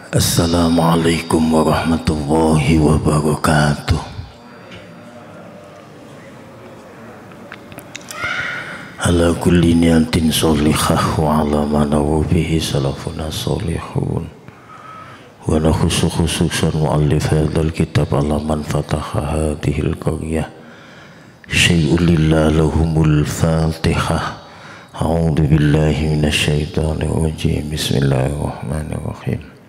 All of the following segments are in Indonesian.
Assalamualaikum warahmatullahi wabarakatuh. Ala kulli niyatin sholihah wa ala ma nawu bihi salafuna sholihun. Wa nakhusu khususan mu'allif hadzal kitab ala man fataha hadhil qaryah. Syai'un lillah lahumul fatihah. A'udzu billahi minasyaitonir rajim. Bismillahirrahmanirrahim.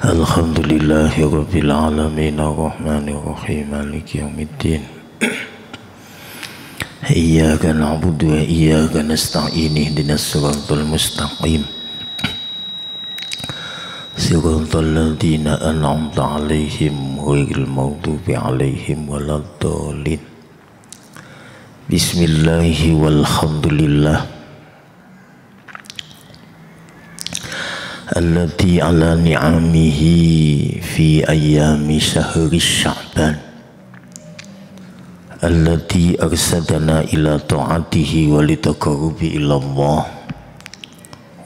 Alhamdulillahi rabbil alamin arrahmanir rahim maliki yaumiddin. Iyyaka na'budu wa iyyaka nasta'in ihdinas siratal mustaqim. Siratal ladzina an'amta 'alaihim ghairil maghdubi 'alaihim waladdallin. Bismillahi walhamdulillah. Allati ala ni'amihi fi ayami syahri sya'ban allati arsadana ila ta'atihi wa litaqarrubi ila Allah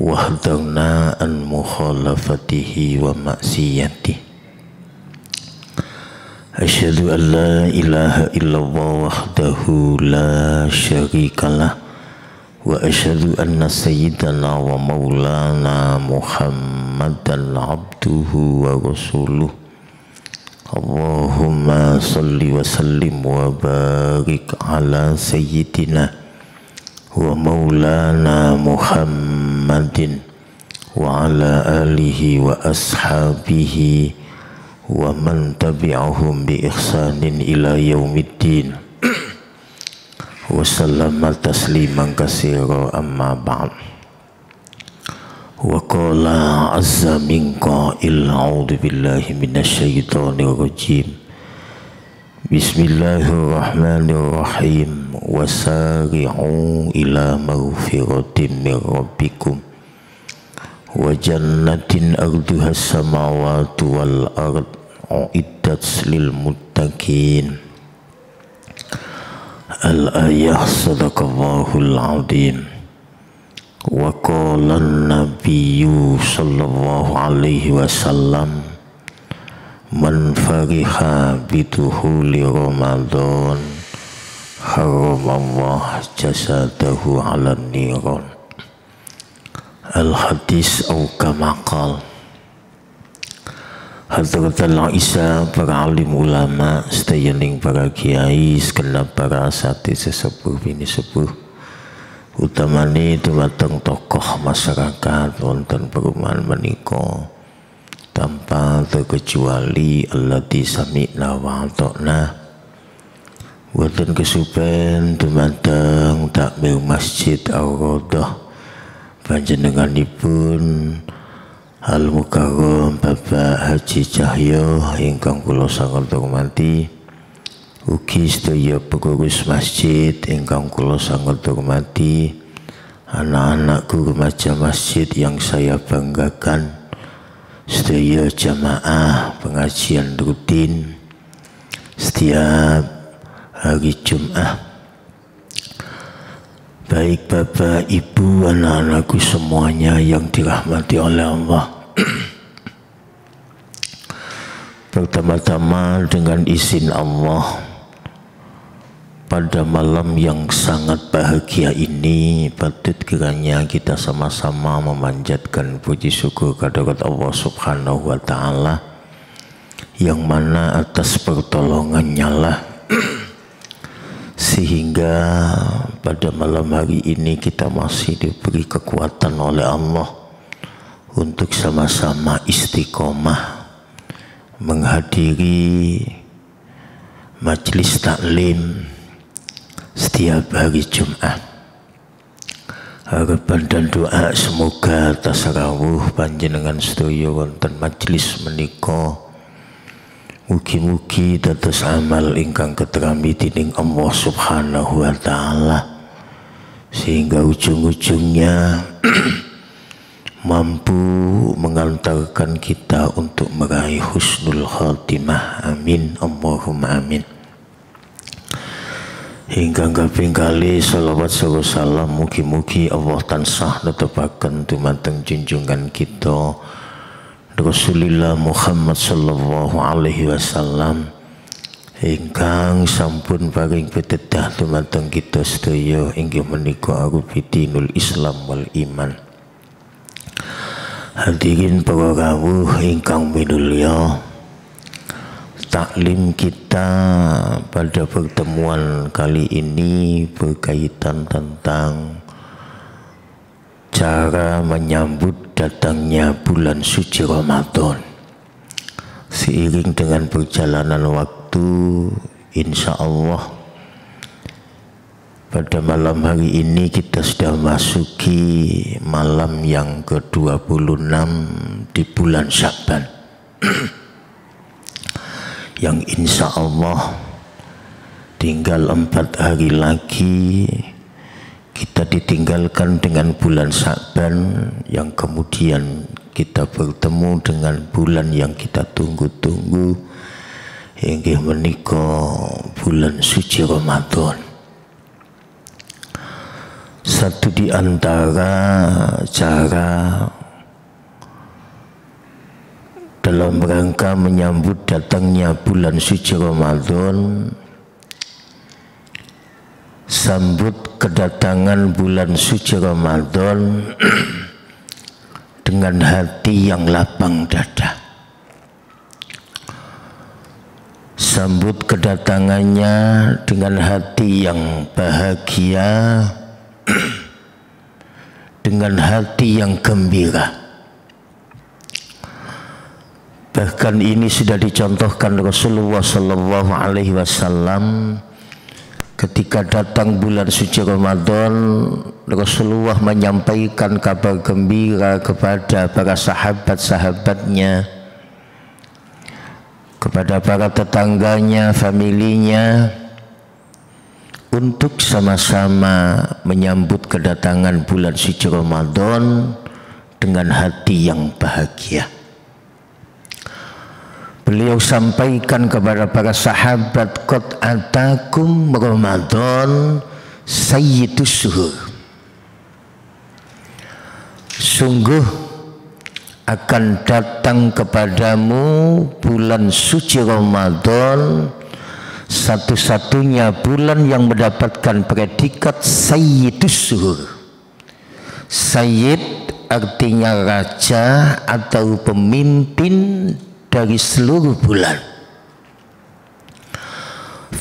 wa hadarna an mukhalafatihi wa maksiyatihi. Asyhadu an la ilaha illallah wahdahu la syarikalah wa asyhadu anna sayyidana wa maulana Muhammadan abduhu wa rasuluh. Allahumma salli wa sallim wa barik ala sayyidina wa maulana Muhammadin wa ala alihi wa ashabihi wa man tabi'ahum bi ihsanin ila yaumiddin. Wasallama tasliman katsira amma ba'd. Wa qala azza min qa'il a'udzu billahi minasyaitonir rajim. Bismillahirrahmanirrahim. Wasari'u ila maghfiratin min rabbikum wa jannatin arduhas samawati wal ard uiddat lil muttaqin. Al-ayah sadaqallahul azim. Wa qala an-nabiyyu sallallahu alaihi wasallam man fariha biduhuli Ramadan haramallah jasadahu ala niran. Al-hadis au kamakal. Hadratul Isa, para alim ulama, sedayaning para kiai, segenap para asatidz sesepuh bini sepuh, utamane dumateng tokoh masyarakat wonten perumahan menika, tanpa terkecuali allati sami'na wa ata'na. Wonten kesupen dumateng takmir Masjid Ar-Raudhah panjenenganipun Al-Mukarram Bapak Haji Cahyo ingkang kula sanget hormati, ugi sedaya pengurus masjid ingkang kula sanget hormati, anak-anak guru remaja masjid yang saya banggakan, sedaya jamaah pengajian rutin setiap hari Jumat. Baik Bapak, Ibu, anak-anakku semuanya yang dirahmati oleh Allah. Pertama-tama dengan izin Allah, pada malam yang sangat bahagia ini patut kiranya kita sama-sama memanjatkan puji syukur kehadirat Allah Subhanahu wa Ta'ala, yang mana atas pertolongannya lah sehingga pada malam hari ini kita masih diberi kekuatan oleh Allah untuk sama-sama istiqomah menghadiri majelis taklim setiap hari Jumat. Harapan dan doa semoga tasawuf panjenengan sedaya wonten majelis menika mugi-mugi dados amal ingkang keterampi dening Allah Subhanahu wa Ta'ala, sehingga ujung-ujungnya mampu mengantarkan kita untuk meraih husnul khatimah. Amin, Allahumma amin. Hingga kaping kali salawat sareng salam mugi-mugi Allah tansah netepaken dumateng junjungan kita Rasulullah Muhammad sallallahu alaihi wasallam ingkang sampun paring pitedah dumateng kita sedaya inggih menika arupidinul Islam wal iman. Hadirin para rawuh ingkang minulya, taklim kita pada pertemuan kali ini berkaitan tentang cara menyambut datangnya bulan suci Ramadan. Seiring dengan perjalanan waktu, insya Allah pada malam hari ini kita sudah masuki malam yang ke-26 di bulan Sya'ban. Yang insya Allah tinggal 4 hari lagi kita ditinggalkan dengan bulan Sya'ban, yang kemudian kita bertemu dengan bulan yang kita tunggu-tunggu, inggih menika bulan suci Ramadan. Satu di antara cara dalam rangka menyambut datangnya bulan suci Ramadan, sambut kedatangan bulan suci Ramadan dengan hati yang lapang dada. Sambut kedatangannya dengan hati yang bahagia, dengan hati yang gembira. Bahkan ini sudah dicontohkan Rasulullah sallallahu alaihi wasallam. Ketika datang bulan suci Ramadan, Rasulullah menyampaikan kabar gembira kepada para sahabat-sahabatnya, kepada para tetangganya, familinya, untuk sama-sama menyambut kedatangan bulan suci Ramadan dengan hati yang bahagia. Beliau sampaikan kepada para sahabat, qad atakum Ramadan sayyidus syuhur. Sungguh akan datang kepadamu bulan suci Ramadan, satu-satunya bulan yang mendapatkan predikat sayyidus syuhur. Sayyid artinya raja atau pemimpin dari seluruh bulan.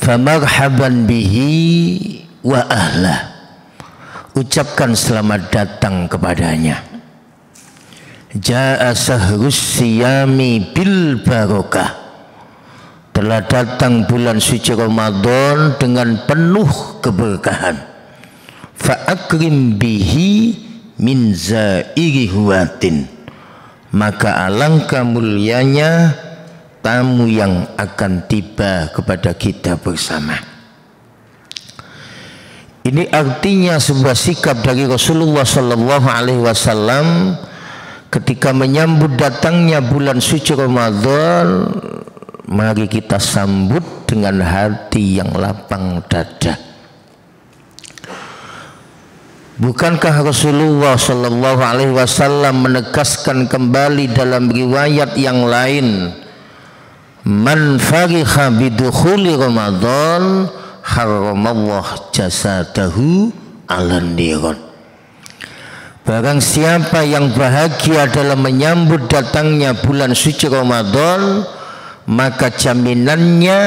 Famarhaban bihi wa ahlah. Ucapkan selamat datang kepadanya. Ja'a sahrus siyami bil barokah. Telah datang bulan suci Ramadan dengan penuh keberkahan. Fa'akrim bihi min zairi huwatin. Maka alangkah mulianya tamu yang akan tiba kepada kita bersama. Ini artinya sebuah sikap dari Rasulullah sallallahu alaihi wasallam ketika menyambut datangnya bulan suci Ramadan. Mari kita sambut dengan hati yang lapang dada. Bukankah Rasulullah sallallahu alaihi wasallam menegaskan kembali dalam riwayat yang lain, man fariha bidukhuli Ramadan haramallahu jasadahu alan niran. Barang siapa yang bahagia dalam menyambut datangnya bulan suci Ramadan, maka jaminannya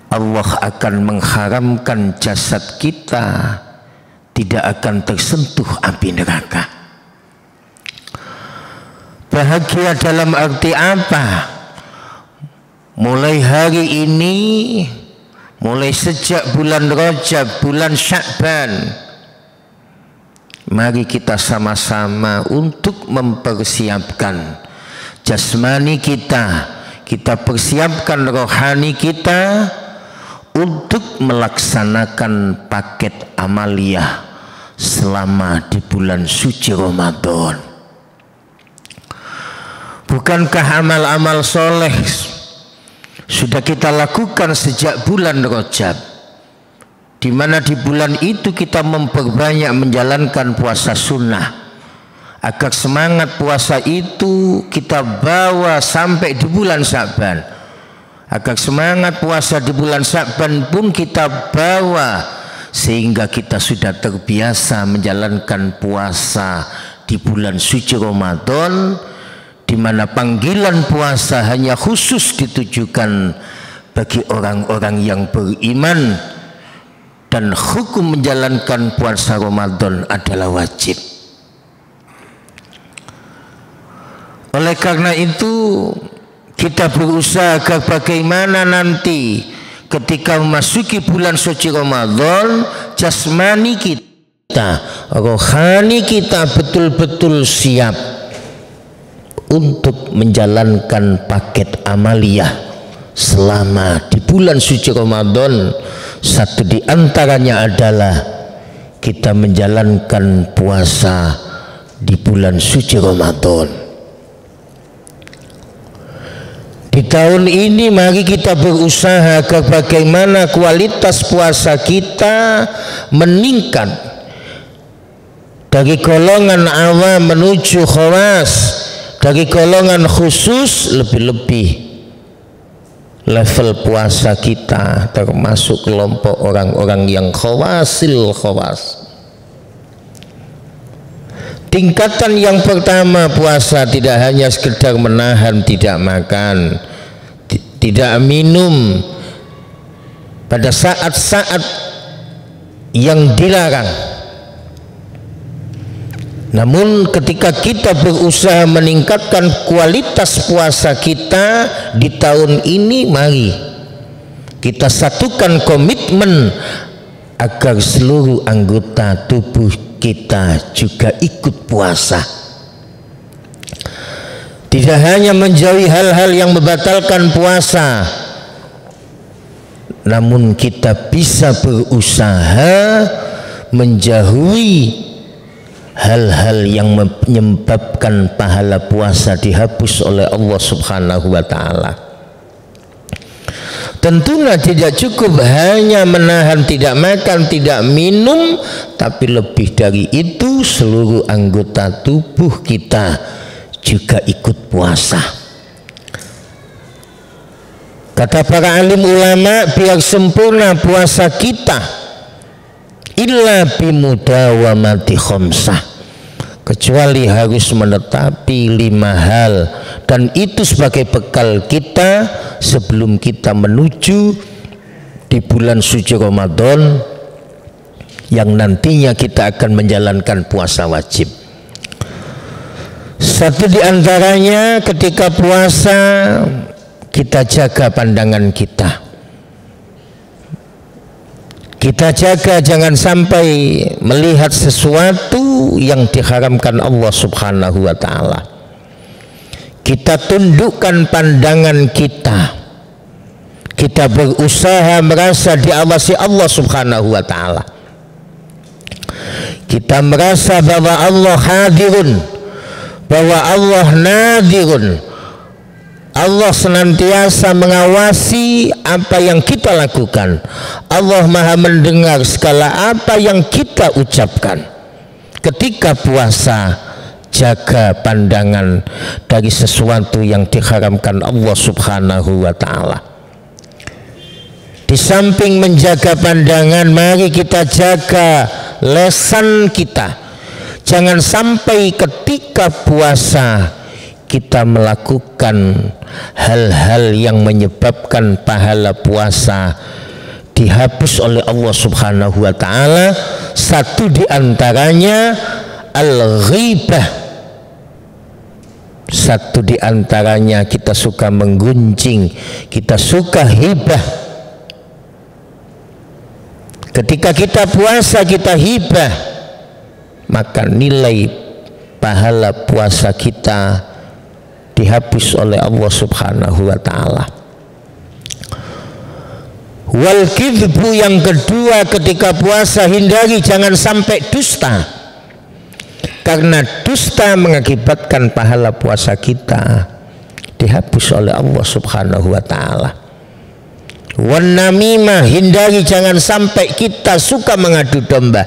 Allah akan mengharamkan jasad kita tidak akan tersentuh api neraka. Bahagia dalam arti apa? Mulai hari ini, mulai sejak bulan Rajab, bulan Sya'ban, mari kita sama-sama untuk mempersiapkan jasmani kita, kita persiapkan rohani kita untuk melaksanakan paket amaliyah selama di bulan suci Ramadan. Bukankah amal-amal soleh sudah kita lakukan sejak bulan Rajab, di mana di bulan itu kita memperbanyak menjalankan puasa sunnah agar semangat puasa itu kita bawa sampai di bulan Sya'ban, agar semangat puasa di bulan Sya'ban pun kita bawa sehingga kita sudah terbiasa menjalankan puasa di bulan suci Ramadan, di mana panggilan puasa hanya khusus ditujukan bagi orang-orang yang beriman, dan hukum menjalankan puasa Ramadan adalah wajib. Oleh karena itu kita berusaha agar bagaimana nanti ketika memasuki bulan suci Ramadan, jasmani kita, rohani kita betul-betul siap untuk menjalankan paket amaliyah selama di bulan suci Ramadan. Satu di antaranya adalah kita menjalankan puasa di bulan suci Ramadan. Di tahun ini mari kita berusaha agar bagaimana kualitas puasa kita meningkat dari golongan awam menuju khawas, dari golongan khusus lebih-lebih level puasa kita termasuk kelompok orang-orang yang khawasil khawas. Tingkatan yang pertama puasa tidak hanya sekedar menahan tidak makan, tidak minum pada saat-saat yang dilarang. Namun ketika kita berusaha meningkatkan kualitas puasa kita di tahun ini, mari kita satukan komitmen agar seluruh anggota tubuh kita juga ikut puasa. Tidak hanya menjauhi hal-hal yang membatalkan puasa, namun kita bisa berusaha menjauhi hal-hal yang menyebabkan pahala puasa dihapus oleh Allah Subhanahu wa ta'ala. Tentunya tidak cukup hanya menahan tidak makan, tidak minum, tapi lebih dari itu seluruh anggota tubuh kita juga ikut puasa. Kata para alim ulama, biar sempurna puasa kita illa bimudawamati khamsah, kecuali harus menetapi 5 hal, dan itu sebagai bekal kita sebelum kita menuju di bulan suci Ramadan yang nantinya kita akan menjalankan puasa wajib. Satu di antaranya, ketika puasa kita jaga pandangan kita. Kita jaga jangan sampai melihat sesuatu yang diharamkan Allah Subhanahu wa ta'ala. Kita tundukkan pandangan kita. Kita berusaha merasa diawasi Allah Subhanahu wa ta'ala. Kita merasa bahwa Allah hadirun, bahwa Allah nadirun. Allah senantiasa mengawasi apa yang kita lakukan. Allah maha mendengar segala apa yang kita ucapkan. Ketika puasa, jaga pandangan dari sesuatu yang diharamkan Allah Subhanahu wa ta'ala. Di samping menjaga pandangan, mari kita jaga lisan kita. Jangan sampai ketika puasa kita melakukan hal-hal yang menyebabkan pahala puasa dihapus oleh Allah Subhanahu wa ta'ala. Satu di antaranya al-ghibah. Satu di antaranya kita suka menggunjing, kita suka hibah. Ketika kita puasa kita hibah, maka nilai pahala puasa kita dihapus oleh Allah Subhanahu wa ta'ala. Wal kidbu, yang kedua, ketika puasa hindari jangan sampai dusta, karena dusta mengakibatkan pahala puasa kita dihapus oleh Allah Subhanahu wa ta'ala. Wan namimah, hindari jangan sampai kita suka mengadu domba.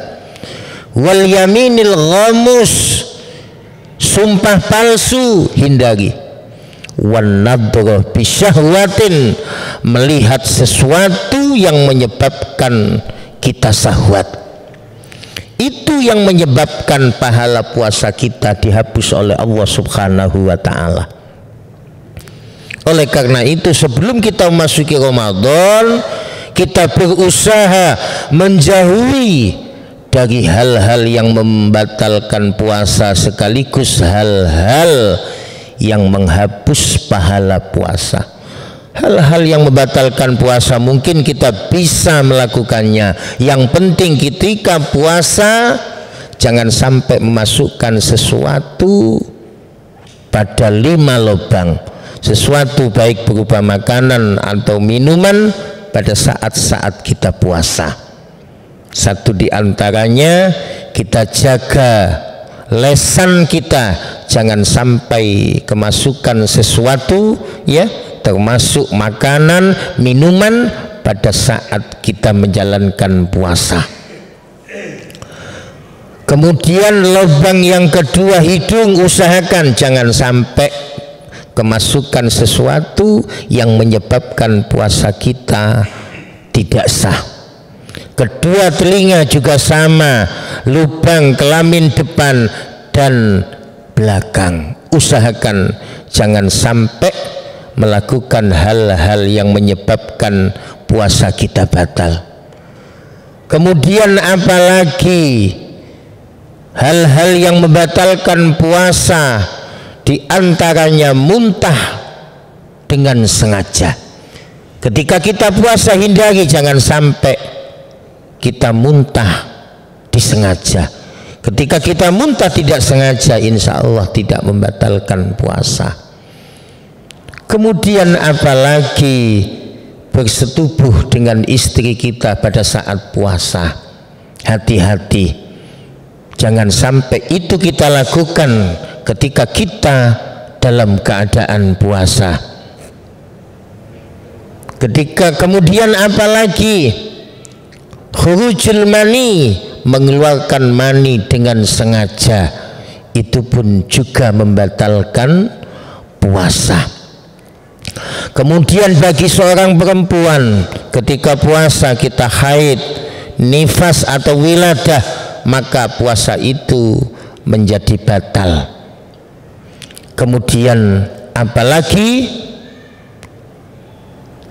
Wal yaminil ghamus, sumpah palsu, hindari. Wan nadhrah bisyahwatin, melihat sesuatu yang menyebabkan kita syahwat, itu yang menyebabkan pahala puasa kita dihapus oleh Allah Subhanahu wa ta'ala. Oleh karena itu, sebelum kita memasuki Ramadan, kita berusaha menjauhi dari hal-hal yang membatalkan puasa, sekaligus hal-hal yang menghapus pahala puasa. Hal-hal yang membatalkan puasa mungkin kita bisa melakukannya. Yang penting ketika puasa jangan sampai memasukkan sesuatu pada 5 lubang, sesuatu baik berupa makanan atau minuman pada saat-saat kita puasa. Satu di antaranya, kita jaga lesan kita, jangan sampai kemasukan sesuatu, ya, termasuk makanan, minuman pada saat kita menjalankan puasa. Kemudian lubang yang kedua, hidung, usahakan jangan sampai kemasukan sesuatu yang menyebabkan puasa kita tidak sah. Kedua telinga juga sama, lubang kelamin depan dan belakang. Usahakan jangan sampai melakukan hal-hal yang menyebabkan puasa kita batal. Kemudian apalagi hal-hal yang membatalkan puasa, di antaranya muntah dengan sengaja. Ketika kita puasa, hindari jangan sampai kita muntah disengaja. Ketika kita muntah tidak sengaja, insya Allah tidak membatalkan puasa. Kemudian apalagi bersetubuh dengan istri kita pada saat puasa. Hati-hati, jangan sampai itu kita lakukan ketika kita dalam keadaan puasa. Kemudian apalagi khurujul mani, mengeluarkan mani dengan sengaja, itu pun juga membatalkan puasa. Kemudian bagi seorang perempuan, ketika puasa kita haid, nifas atau wiladah, maka puasa itu menjadi batal. Kemudian apalagi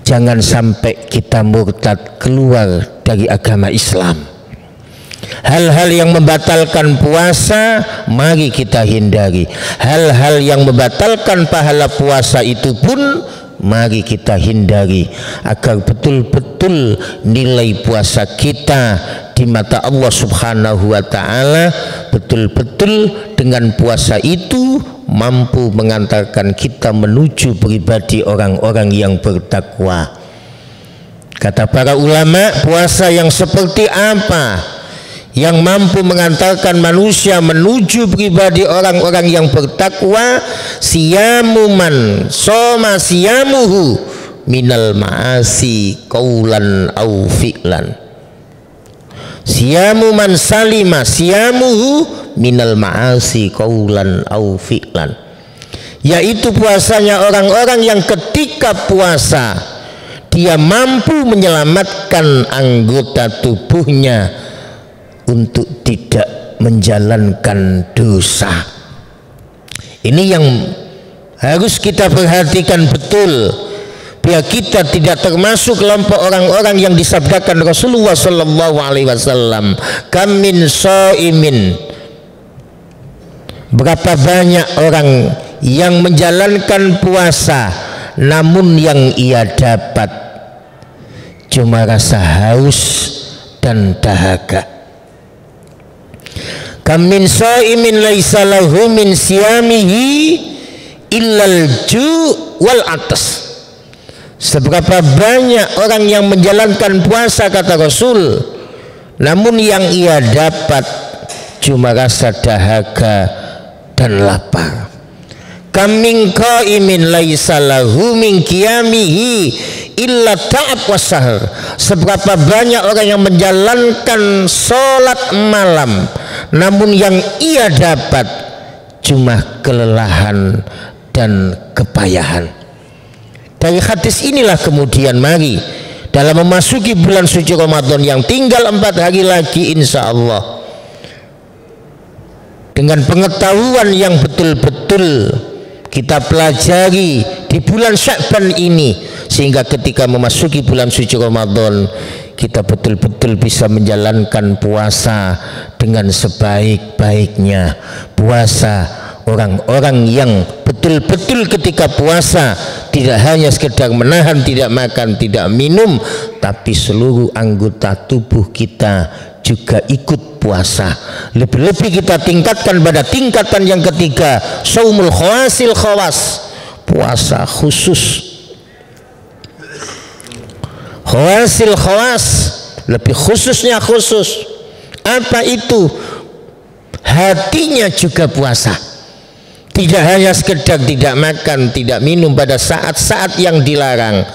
jangan sampai kita murtad, keluar dari agama Islam. Hal-hal yang membatalkan puasa mari kita hindari. Hal-hal yang membatalkan pahala puasa itu pun mari kita hindari, agar betul-betul nilai puasa kita di mata Allah Subhanahu wa ta'ala betul-betul dengan puasa itu mampu mengantarkan kita menuju pribadi orang-orang yang bertakwa. Kata para ulama, puasa yang seperti apa yang mampu mengantarkan manusia menuju pribadi orang-orang yang bertakwa? Siyamu man soma siyamuhu minal ma'asi qaulan au fi'lan. Siyamu man salima siyamuhu minal ma'asi qaulan au fi'lan, yaitu puasanya orang-orang yang ketika puasa dia mampu menyelamatkan anggota tubuhnya untuk tidak menjalankan dosa. Ini yang harus kita perhatikan betul, biar kita tidak termasuk kelompok orang-orang yang disabdakan Rasulullah Sallallahu Alaihi Wasallam, kam min shaimin, berapa banyak orang yang menjalankan puasa namun yang ia dapat cuma rasa haus dan dahaga. Kam min shaimin laisa lahu min siyamihi illal ju' wal atas. Seberapa banyak orang yang menjalankan puasa, kata Rasul, namun yang ia dapat cuma rasa dahaga dan lapar. Kam min qaimin laisa lahu min qiyamihi illa ta'ab wasahar. Seberapa banyak orang yang menjalankan sholat malam namun yang ia dapat cuma kelelahan dan kepayahan. Dari hadis inilah kemudian mari dalam memasuki bulan suci Ramadan yang tinggal 4 hari lagi insya Allah, dengan pengetahuan yang betul-betul kita pelajari di bulan Sya'ban ini, sehingga ketika memasuki bulan suci Ramadan kita betul-betul bisa menjalankan puasa dengan sebaik-baiknya. Puasa orang-orang yang betul-betul ketika puasa tidak hanya sekedar menahan tidak makan tidak minum, tapi seluruh anggota tubuh kita juga ikut puasa. Lebih-lebih kita tingkatkan pada tingkatan yang ketiga, shaumul khawasil khawas, puasa khusus. Khawasil khawas, lebih khususnya khusus. Apa itu? Hatinya juga puasa. Tidak hanya sekedar tidak makan, tidak minum pada saat-saat yang dilarang,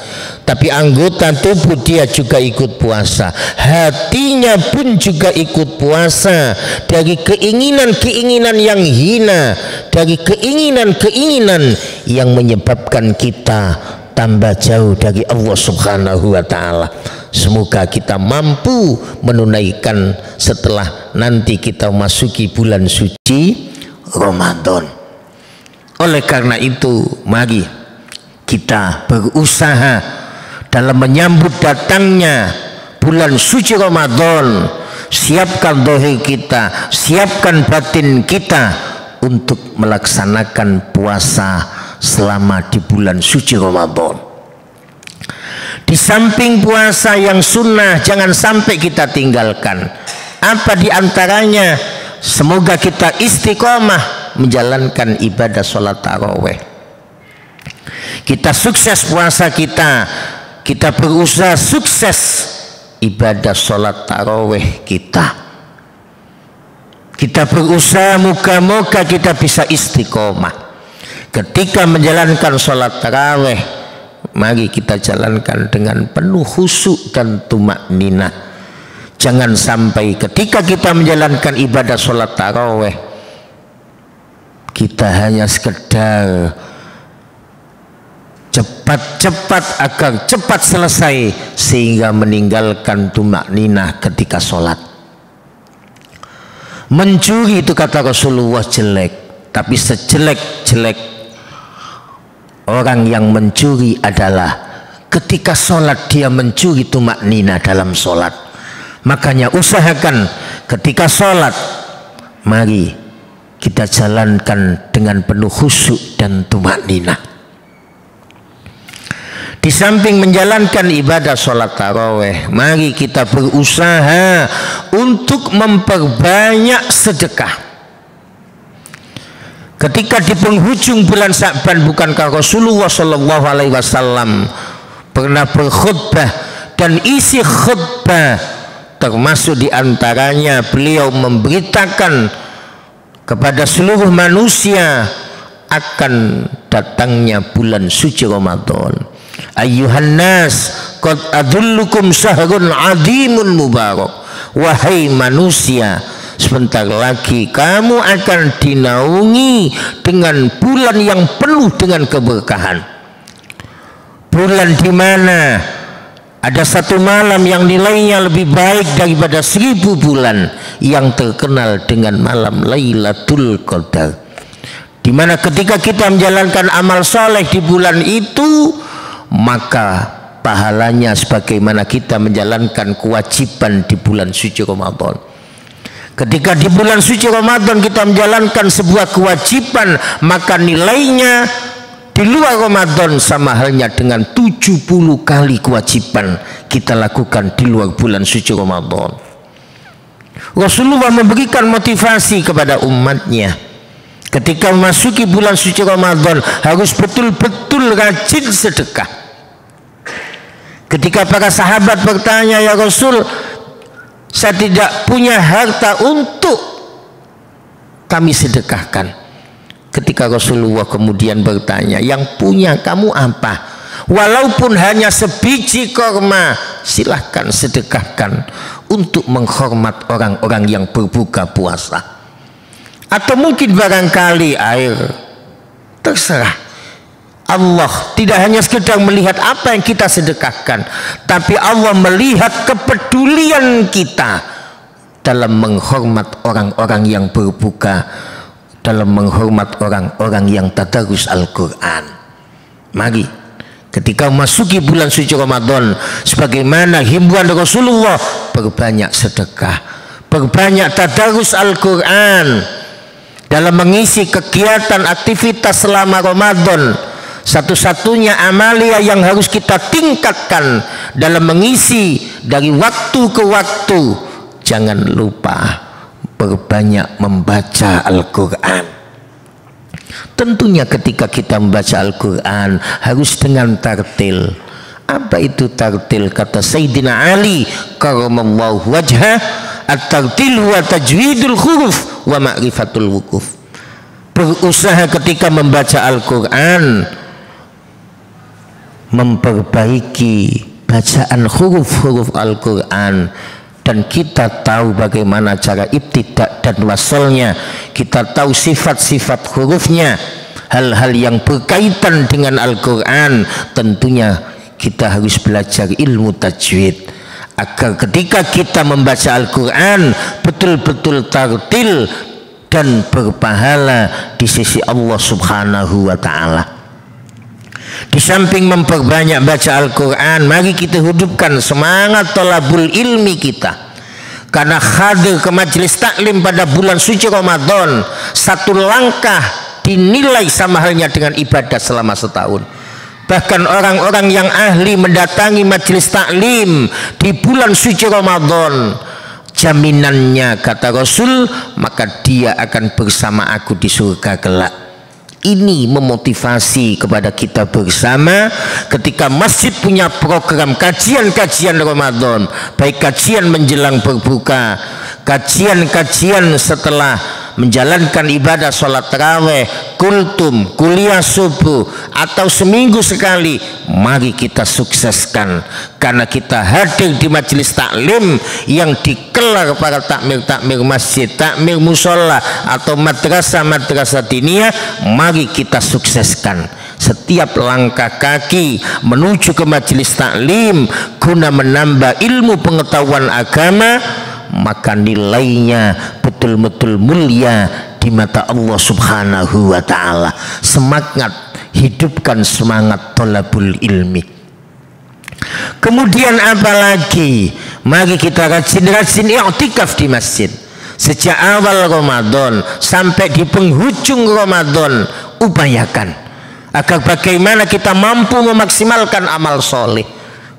tapi anggota tubuh dia juga ikut puasa. Hatinya pun juga ikut puasa dari keinginan-keinginan yang hina, dari keinginan-keinginan yang menyebabkan kita tambah jauh dari Allah Subhanahu wa ta'ala. Semoga kita mampu menunaikan setelah nanti kita masuki bulan suci Ramadan. Oleh karena itu mari kita berusaha dalam menyambut datangnya bulan suci Ramadan. Siapkan zahir kita, siapkan batin kita untuk melaksanakan puasa selama di bulan suci Ramadan. Di samping puasa yang sunnah jangan sampai kita tinggalkan. Apa diantaranya? Semoga kita istiqomah menjalankan ibadah sholat taraweh. Kita sukses puasa kita berusaha sukses ibadah sholat taraweh kita berusaha moga-moga kita bisa istiqomah ketika menjalankan sholat taraweh. Mari kita jalankan dengan penuh khusyuk dan tumakninah. Jangan sampai ketika kita menjalankan ibadah sholat taraweh kita hanya sekedar cepat-cepat agar cepat selesai sehingga meninggalkan tumakninah ketika sholat. Mencuri itu kata Rasulullah jelek, tapi sejelek-jelek orang yang mencuri adalah ketika sholat dia mencuri tumakninah dalam sholat. Makanya usahakan ketika sholat mari kita jalankan dengan penuh khusyuk dan tumakninah. Di samping menjalankan ibadah sholat taraweh, mari kita berusaha untuk memperbanyak sedekah. Ketika di penghujung bulan Sya'ban, bukankah Rasulullah Shallallahu Alaihi Wasallam pernah berkhutbah, dan isi khutbah termasuk diantaranya beliau memberitakan kepada seluruh manusia akan datangnya bulan suci Ramadan. Ayyuhan nas qad adullukum syahrun azimun mubarak. Wahai manusia, sebentar lagi kamu akan dinaungi dengan bulan yang penuh dengan keberkahan. Bulan di mana ada satu malam yang nilainya lebih baik daripada 1000 bulan, yang terkenal dengan malam Lailatul Qadar, di mana ketika kita menjalankan amal soleh di bulan itu, maka pahalanya sebagaimana kita menjalankan kewajiban di bulan suci Ramadan. Ketika di bulan suci Ramadan kita menjalankan sebuah kewajiban, maka nilainya di luar Ramadan sama halnya dengan 70 kali kewajiban kita lakukan di luar bulan suci Ramadan. Rasulullah memberikan motivasi kepada umatnya ketika memasuki bulan suci Ramadan harus betul-betul rajin sedekah. Ketika para sahabat bertanya, ya Rasul, saya tidak punya harta untuk kami sedekahkan. Ketika Rasulullah kemudian bertanya, yang punya kamu apa? Walaupun hanya sebiji korma, silahkan sedekahkan untuk menghormat orang-orang yang berbuka puasa. atau mungkin barangkali air, terserah. Allah tidak hanya sekedar melihat apa yang kita sedekahkan, tapi Allah melihat kepedulian kita dalam menghormat orang-orang yang berbuka, dalam menghormat orang-orang yang tadarus Al-Quran. Mari ketika memasuki bulan suci Ramadan, sebagaimana himbauan Rasulullah, perbanyak sedekah, perbanyak tadarus Al-Quran dalam mengisi kegiatan aktivitas selama Ramadan. Satu-satunya amalia yang harus kita tingkatkan dalam mengisi dari waktu ke waktu, jangan lupa perbanyak membaca Al-Quran. Tentunya ketika kita membaca Al-Quran harus dengan tartil. Apa itu tartil? Kata Sayyidina Ali karamallahu wajhah, at-tartil wa tajwidul huruf wa ma'rifatul wukuf. Berusaha ketika membaca Al-Quran memperbaiki bacaan huruf-huruf Al-Quran, dan kita tahu bagaimana cara ibtidak dan wasalnya, kita tahu sifat-sifat hurufnya, hal-hal yang berkaitan dengan Al-Quran. Tentunya kita harus belajar ilmu tajwid agar ketika kita membaca Al-Quran betul-betul tartil dan berpahala di sisi Allah Subhanahu wa Ta'ala. Di samping memperbanyak baca Al-Quran, mari kita hidupkan semangat thalabul ilmi kita. Karena hadir ke majelis taklim pada bulan suci Ramadan, satu langkah dinilai sama halnya dengan ibadah selama setahun. Bahkan orang-orang yang ahli mendatangi majelis taklim di bulan suci Ramadan, jaminannya kata Rasul, maka dia akan bersama aku di surga kelak. Ini memotivasi kepada kita bersama ketika masjid punya program kajian-kajian Ramadan, baik kajian menjelang berbuka, kajian-kajian setelah menjalankan ibadah sholat taraweh, kultum, kuliah subuh, atau seminggu sekali. Mari kita sukseskan, karena kita hadir di majelis taklim yang dikelar para takmir-takmir masjid, takmir musola, atau madrasah-madrasah diniyah. Mari kita sukseskan setiap langkah kaki menuju ke majelis taklim guna menambah ilmu pengetahuan agama, maka nilainya betul-betul mulia di mata Allah Subhanahu wa Ta'ala. Semangat, hidupkan semangat thalabul ilmi. Kemudian apalagi? Mari kita rajin-rajin i'tikaf di masjid sejak awal Ramadan sampai di penghujung Ramadan. Upayakan agar bagaimana kita mampu memaksimalkan amal soleh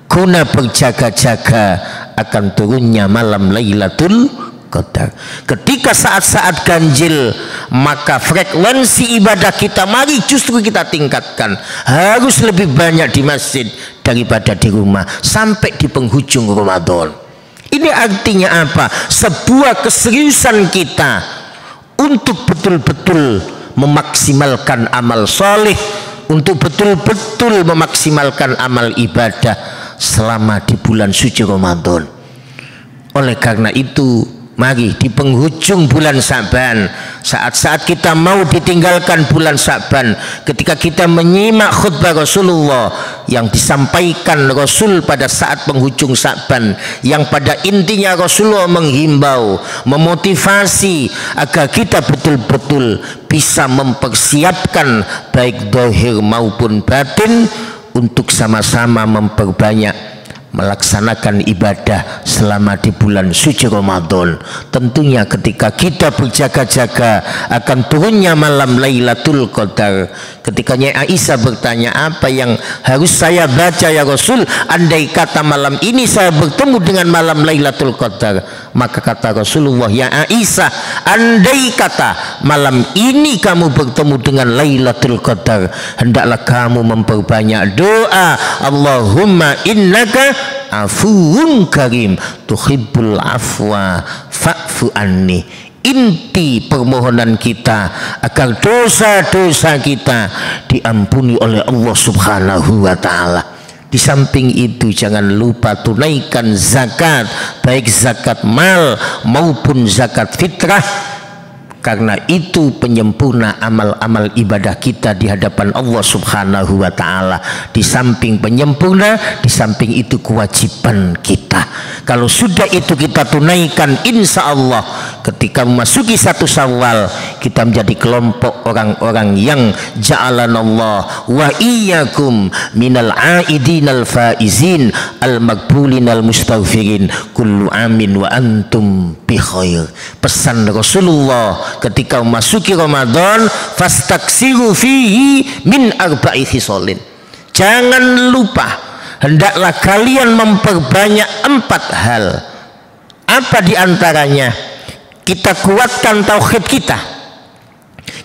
guna berjaga-jaga akan turunnya malam Lailatul Qadar. Ketika saat-saat ganjil, maka frekuensi ibadah kita mari justru kita tingkatkan. Harus lebih banyak di masjid daripada di rumah sampai di penghujung Ramadan. Ini artinya apa? Sebuah keseriusan kita untuk betul-betul memaksimalkan amal soleh, untuk betul-betul memaksimalkan amal ibadah selama di bulan suci Ramadan. Oleh karena itu, mari di penghujung bulan Sa'ban, saat-saat kita mau ditinggalkan bulan Sa'ban, ketika kita menyimak khutbah Rasulullah yang disampaikan Rasul pada saat penghujung Sa'ban, yang pada intinya Rasulullah menghimbau, memotivasi agar kita betul-betul bisa mempersiapkan baik zahir maupun batin untuk sama-sama memperbanyak melaksanakan ibadah selama di bulan suci Ramadan. Tentunya ketika kita berjaga-jaga akan turunnya malam Lailatul Qadar. Ketika Nyai Aisyah bertanya, apa yang harus saya baca ya Rasul andai kata malam ini saya bertemu dengan malam Lailatul Qadar? Maka kata Rasulullah, ya Aisyah, andai kata malam ini kamu bertemu dengan Lailatul Qadar, hendaklah kamu memperbanyak doa, Allahumma innaka afuun karim tuhibbul afwa fa'fu anni. Inti permohonan kita agar dosa-dosa kita diampuni oleh Allah Subhanahu wa Ta'ala. Di samping itu jangan lupa tunaikan zakat, baik zakat mal maupun zakat fitrah, Karena itu penyempurna amal-amal ibadah kita di hadapan Allah Subhanahu wa ta'ala. Di samping penyempurna, di samping itu kewajiban kita. Kalau sudah itu kita tunaikan, insya Allah ketika memasuki 1 Syawal kita menjadi kelompok orang-orang yang ja'alanallah wa iyyakum minal aidinal faizin al-maghbulinal mustaghfirin kullu amin wa antum bi khair. Pesan Rasulullah ketika memasuki Ramadan, fastaksiru fihi min arba'i khisalin. Jangan lupa, hendaklah kalian memperbanyak 4 hal. Apa diantaranya? Kita kuatkan tauhid kita.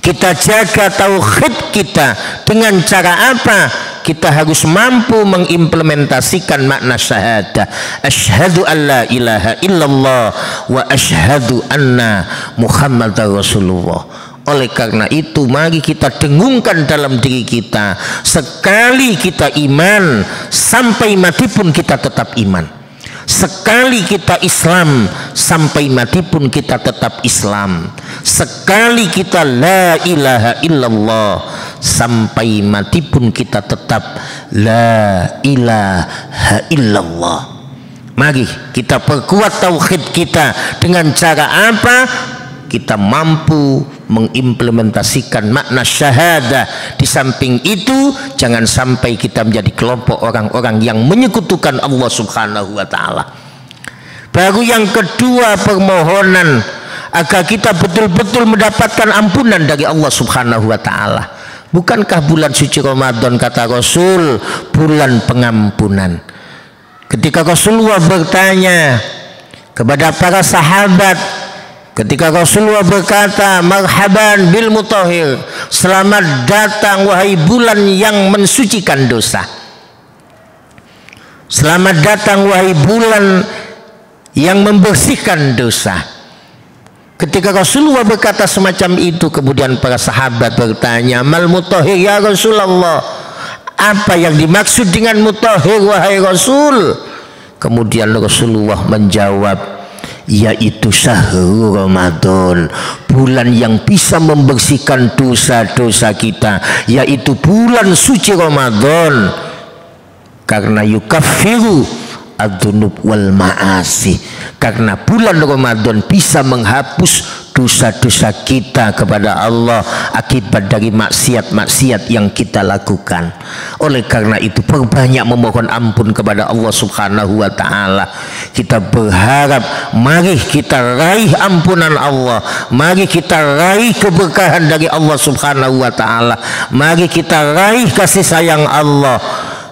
Kita jaga tauhid kita. Dengan cara apa? Kita harus mampu mengimplementasikan makna syahadah. Asyhadu an la ilaha illallah wa asyhadu anna Muhammadar Rasulullah. Oleh karena itu mari kita dengungkan dalam diri kita, sekali kita iman sampai mati pun kita tetap iman. Sekali kita Islam sampai mati pun kita tetap Islam. Sekali kita la ilaha illallah sampai mati pun kita tetap la ilaha illallah. Mari kita perkuat tauhid kita. Dengan cara apa? Kita mampu mengimplementasikan makna syahadah. Di samping itu jangan sampai kita menjadi kelompok orang-orang yang menyekutukan Allah Subhanahu wa ta'ala. Baru yang kedua, permohonan agar kita betul-betul mendapatkan ampunan dari Allah Subhanahu wa ta'ala. Bukankah bulan suci Ramadan, kata Rasul, bulan pengampunan? Ketika Rasulullah bertanya kepada para sahabat, ketika Rasulullah berkata, marhaban bil mutahhir, selamat datang wahai bulan yang mensucikan dosa. Selamat datang wahai bulan yang membersihkan dosa. Ketika Rasulullah berkata semacam itu, kemudian para sahabat bertanya, mal mutahhir ya Rasulullah? Apa yang dimaksud dengan mutahhir wahai Rasul? Kemudian Rasulullah menjawab, yaitu syahrul Ramadan, bulan yang bisa membersihkan dosa-dosa kita, yaitu bulan suci Ramadan. Karena yukaffiru adzunub wal ma'asi, karena bulan Ramadan bisa menghapus dosa-dosa kita kepada Allah akibat dari maksiat-maksiat yang kita lakukan. Oleh karena itu perbanyak memohon ampun kepada Allah Subhanahu wa ta'ala. Kita berharap mari kita raih ampunan Allah, mari kita raih keberkahan dari Allah Subhanahu wa ta'ala, mari kita raih kasih sayang Allah,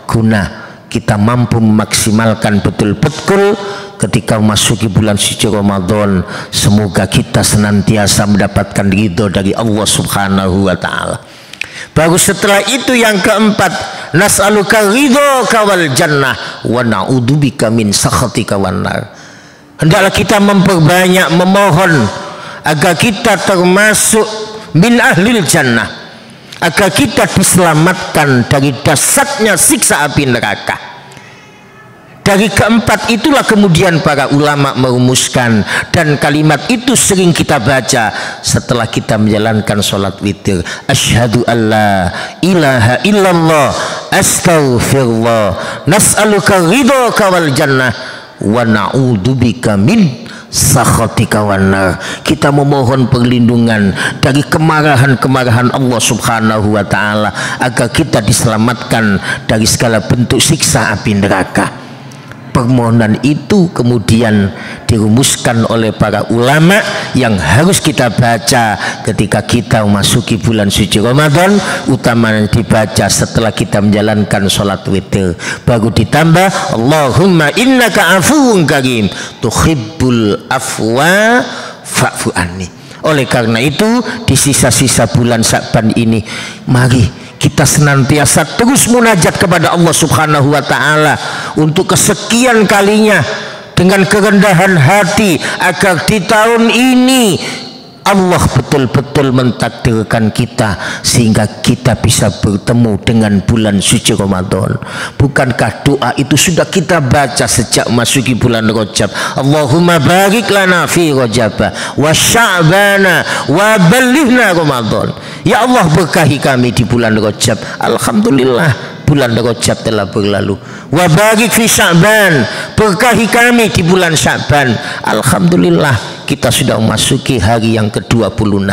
guna kita mampu memaksimalkan betul-betul ketika memasuki bulan suci Ramadan. Semoga kita senantiasa mendapatkan ridho dari Allah Subhanahu wa ta'ala. Baru setelah itu yang keempat, nas'aluka ridhoka wal jannah wa na'udzubika min sakhatika wan nar. Hendaklah kita memperbanyak memohon agar kita termasuk min ahlil jannah, agar kita diselamatkan dari dahsyatnya siksa api neraka. Dari keempat itulah kemudian para ulama merumuskan, dan kalimat itu sering kita baca setelah kita menjalankan sholat witir. Asyhadu an la ilaha illallah astaghfirullah nas'aluka ridhoka wal jannah wa na'udzubika min sakhatika wan nar. Kita memohon perlindungan dari kemarahan-kemarahan Allah Subhanahu wa ta'ala agar kita diselamatkan dari segala bentuk siksa api neraka. Permohonan itu kemudian dirumuskan oleh para ulama yang harus kita baca ketika kita memasuki bulan suci Ramadan, utamanya dibaca setelah kita menjalankan sholat witir. Baru ditambah Allahumma innaka afuwun karim tuhibbul afwa fa'fu anni. Oleh karena itu di sisa-sisa bulan Sya'ban ini mari kita senantiasa terus munajat kepada Allah Subhanahu wa ta'ala untuk kesekian kalinya dengan kerendahan hati, agar di tahun ini Allah betul-betul mentakdirkan kita sehingga kita bisa bertemu dengan bulan suci Ramadan. Bukankah doa itu sudah kita baca sejak masuki bulan Rajab? Allahumma barik lana fi Rajab wa sya'bana wa balighna Ramadan. Ya Allah, berkahi kami di bulan Rajab. Alhamdulillah, bulan Rajab telah berlalu. Wa barik fi Sya'ban, berkahi kami di bulan Sya'ban. Alhamdulillah, kita sudah memasuki hari yang ke-26.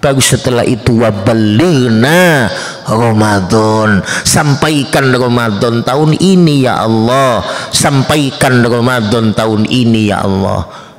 Baru setelah itu wa balighna Ramadan, sampaikan Ramadan tahun ini ya Allah, sampaikan Ramadan tahun ini ya Allah.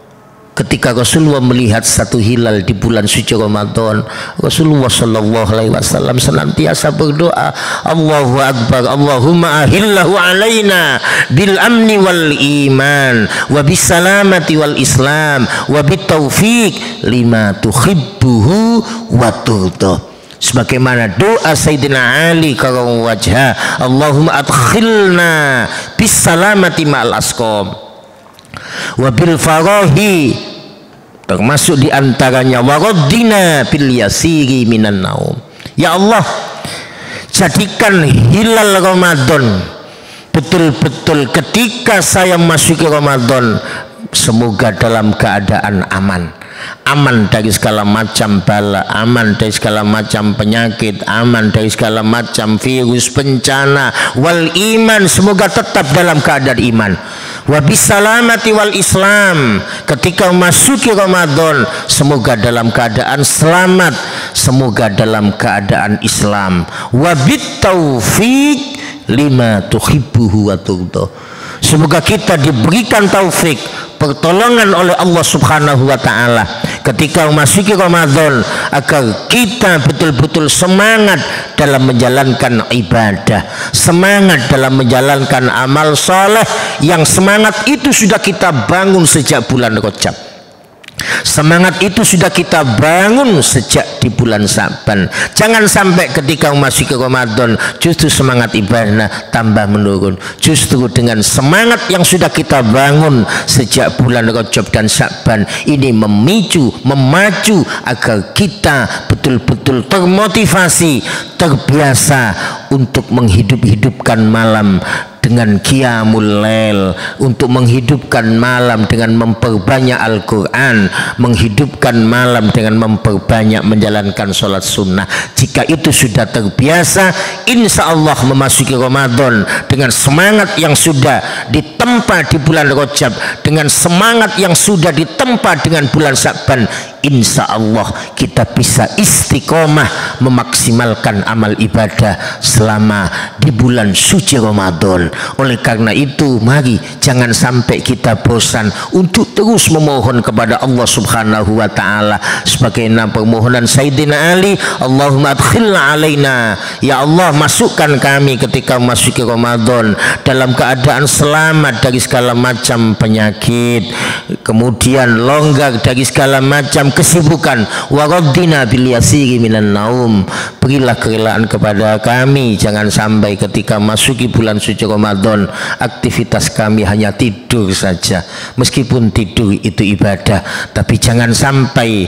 Ketika Rasulullah melihat satu hilal di bulan suci Ramadan, Rasulullah sallallahu alaihi wasallam senantiasa berdoa, Allahu akbar, Allahumma ahillahu alaina bil amni wal iman wa bis salamati wal islam wa bit taufiq lima tuhibbuhu wa turda. Sebagaimana doa Sayyidina Ali karam wajha, Allahumma adkhilna bis salamati ma'al asqam wabil farahi, termasuk diantaranya waraddina bil yasiri minan naum. Ya Allah, jadikan hilal Ramadan betul-betul ketika saya masuki Ramadan, semoga dalam keadaan aman, aman dari segala macam bala, aman dari segala macam penyakit, aman dari segala macam virus, bencana, wal iman, semoga tetap dalam keadaan iman. Wa bisalamati wal islam, ketika memasuki Ramadan semoga dalam keadaan selamat, semoga dalam keadaan Islam. Wa bit taufiq lima tuhibbuhu wa turda, semoga kita diberikan taufik, pertolongan oleh Allah Subhanahu wa taala ketika memasuki Ramadan, agar kita betul-betul semangat dalam menjalankan ibadah, semangat dalam menjalankan amal soleh, yang semangat itu sudah kita bangun sejak bulan Rajab. Semangat itu sudah kita bangun sejak di bulan Sya'ban. Jangan sampai ketika memasuki Ramadan justru semangat ibadah tambah menurun. Justru dengan semangat yang sudah kita bangun sejak bulan Rajab dan Sya'ban ini memacu agar kita betul-betul termotivasi, terbiasa untuk menghidupkan malam dengan qiyamul lail, untuk menghidupkan malam dengan memperbanyak Al-Quran, menghidupkan malam dengan memperbanyak menjalankan sholat sunnah. Jika itu sudah terbiasa, insya Allah memasuki Ramadan dengan semangat yang sudah ditempa di bulan Rajab, dengan semangat yang sudah ditempa dengan bulan Sya'ban, insya Allah kita bisa istiqomah memaksimalkan amal ibadah selama di bulan suci Ramadan. Oleh karena itu, mari jangan sampai kita bosan untuk terus memohon kepada Allah Subhanahu wa taala sebagaimana permohonan Sayyidina Ali, Allahumma adkhilna alaina, ya Allah masukkan kami ketika memasuki Ramadan dalam keadaan selamat dari segala macam penyakit, kemudian longgar dari segala macam kesibukan, waraddina bil yasiri minan naum, berilah kerelaan kepada kami, jangan sampai ketika masuki bulan suci Ramadan aktivitas kami hanya tidur saja. Meskipun tidur itu ibadah, tapi jangan sampai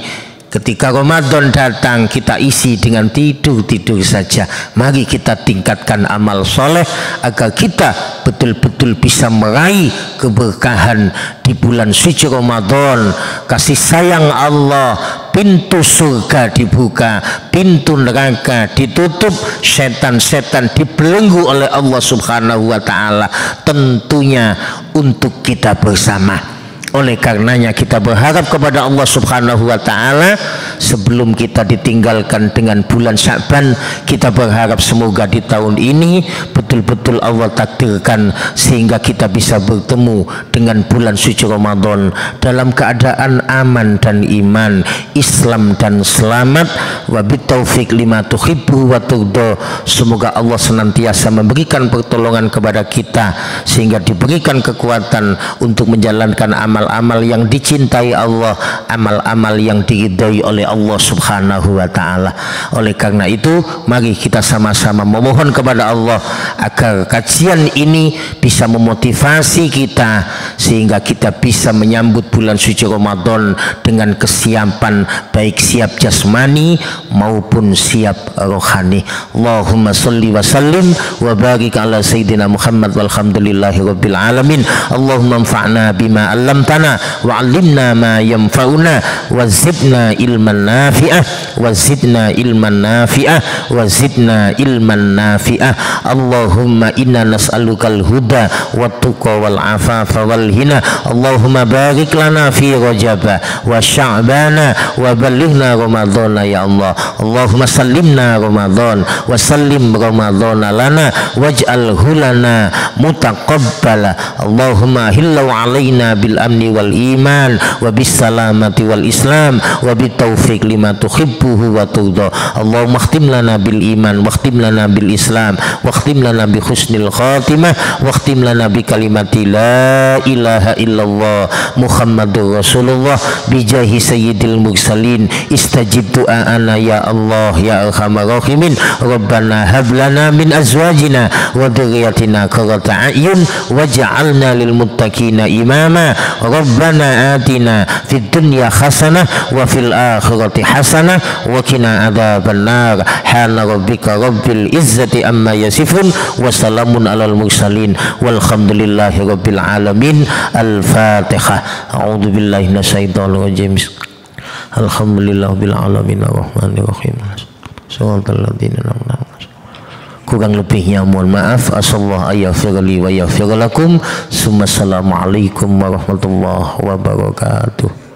ketika Ramadan datang kita isi dengan tidur saja. Mari kita tingkatkan amal soleh agar kita betul-betul bisa meraih keberkahan di bulan suci Ramadan. Kasih sayang Allah, pintu surga dibuka, pintu neraka ditutup, setan-setan dibelenggu oleh Allah Subhanahu wa taala, tentunya untuk kita bersama. Oleh karenanya kita berharap kepada Allah Subhanahu wa taala, sebelum kita ditinggalkan dengan bulan Sya'ban, kita berharap semoga di tahun ini betul-betul Allah takdirkan sehingga kita bisa bertemu dengan bulan suci Ramadan dalam keadaan aman dan iman, Islam dan selamat. Wa bitaufiq lima tuhibbu wa turda, semoga Allah senantiasa memberikan pertolongan kepada kita sehingga diberikan kekuatan untuk menjalankan amal-amal yang dicintai Allah, amal-amal yang diridhai oleh oleh Allah Subhanahu wa Ta'ala. Oleh karena itu, mari kita sama-sama memohon kepada Allah agar kajian ini bisa memotivasi kita sehingga kita bisa menyambut bulan suci Ramadan dengan kesiapan, baik siap jasmani maupun siap rohani. Allahumma sholli wa sallim wa barik ala sayyidina Muhammad walhamdulillahi rabbil alamin. Allahumma anfa'na bima 'allamtana wa 'allimna ma yanfa'una wa zidna ilman nafi'ah wa zidna ilman nafi'ah wa zidna ilman nafi'ah. Allahumma inna nas'alukal huda wat tuqa wal afafa wal hina. Allahumma barik lana fi rajaba wa sya'bana wa balighna ramadhana ya Allah. Allahumma sallimna Ramadan wa sallim Ramadhana lana waj'alhu lana mutaqabbala. Allahumma hillau alaina bil amni wal iman wa bis salamati wal islam wa bit taufiq lima tuhibbuhu wa turda. Allahumma khtim lana bil iman wa khtim lana bil islam wa khtim lana bi husnil khatimah wa khtim lana bi kalimati la ilaha illallah Muhammadur Rasulullah bi jahi sayyidil mursalin. Istajib du'ana ya Allah ya arhamar rahimin. Rabbana hab lana min azwajina wa dhurriyyatina qurrata a'yun waj'alna lil muttaqina imama. Rabbana atina fid dunya hasanah wa fil akhirati hasanah wa qina adzabannar. Hana rabbika rabbil izzati amma yasifun wa salamun alal mursalin walhamdulillahi rabbil alamin. Al-Fatihah. A'udzu billahi minasyaitonir rajim. Alhamdulillahil alamin arrahmanir rahim. Shiratal ladzina an'amta 'alaihim. Kurang lebihnya mohon maaf. Asallahu ayaghfirli wa yaghfir lakum. Assalamualaikum warahmatullahi wabarakatuh.